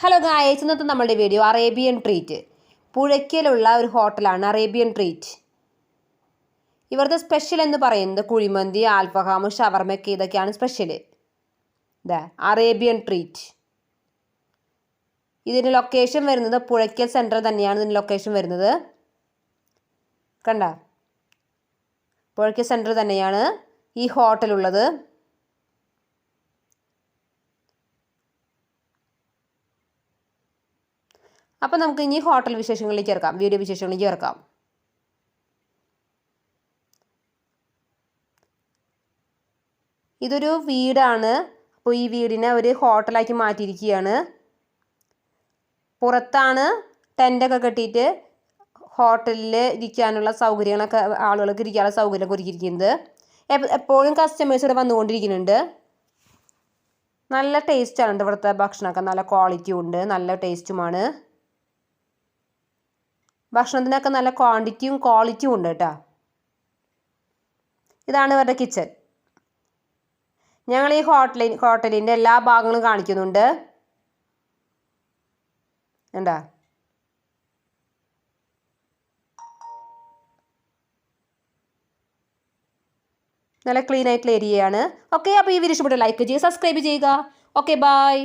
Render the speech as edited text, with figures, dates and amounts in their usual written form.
Hello guys, ഇന്നത്തെ നമ്മുടെ video Arabian treat. പുഴയ്ക്കലുള്ള ഒരു ഹോട്ടലാണ് അറേബ്യൻ ട്രീറ്റ്. ഇവരുടെ സ്പെഷ്യൽ എന്ന് പറയുന്നത് കുഴിമന്തി, ആൽഫഹാം, ഷവർമയ്ക്ക് ഇതൊക്കെയാണ് സ്പെഷ്യൽ. ഇതാ അറേബ്യൻ ട്രീറ്റ്. ഇതിൻ്റെ ലൊക്കേഷൻ വരുന്നത് പുഴയ്ക്കൽ സെൻറ്റർ തന്നെയാണ് ഇതിൻ്റെ ലൊക്കേഷൻ വരുന്നത്. കണ്ട, പുഴയ്ക്കൽ സെൻറ്റർ തന്നെയാണ് ഈ ഹോട്ടലുള്ളത്. അപ്പം നമുക്ക് ഇനി ഹോട്ടൽ വിശേഷങ്ങളിലേക്ക് ചേർക്കാം, വീഡിയോ വിശേഷങ്ങളിലേക്ക് ചേർക്കാം. ഇതൊരു വീടാണ്. അപ്പോൾ ഈ വീടിനെ ഒരു ഹോട്ടലാക്കി മാറ്റിയിരിക്കുകയാണ്. പുറത്താണ് ടെൻ്റൊക്കെ കെട്ടിയിട്ട് ഹോട്ടലിൽ ഇരിക്കാനുള്ള സൗകര്യങ്ങളൊക്കെ, ആളുകൾക്ക് ഇരിക്കാനുള്ള സൗകര്യമൊക്കെ ഒരുക്കിയിരിക്കുന്നത്. എപ്പോഴും കസ്റ്റമേഴ്സ് ഇവിടെ വന്നുകൊണ്ടിരിക്കുന്നുണ്ട്. നല്ല ടേസ്റ്റാണ് ഇവിടുത്തെ ഭക്ഷണമൊക്കെ, നല്ല ക്വാളിറ്റിയും ഉണ്ട്, നല്ല ടേസ്റ്റുമാണ്. ഭക്ഷണത്തിനൊക്കെ നല്ല ക്വാണ്ടിറ്റിയും ക്വാളിറ്റിയും ഉണ്ട് കേട്ടോ. ഇതാണ് ഇവരുടെ കിച്ചൺ. ഞങ്ങൾ ഈ ഹോട്ടലിൻ്റെ എല്ലാ ഭാഗങ്ങളും കാണിക്കുന്നുണ്ട്. എന്താ നല്ല ക്ലീൻ ആയിട്ടുള്ള ഏരിയയാണ്. ഓക്കെ, അപ്പോൾ ഈ വീഡിയോ ഇഷ്ടപ്പെട്ട ലൈക്ക് ചെയ്യുക, സബ്സ്ക്രൈബ് ചെയ്യുക. Okay, by.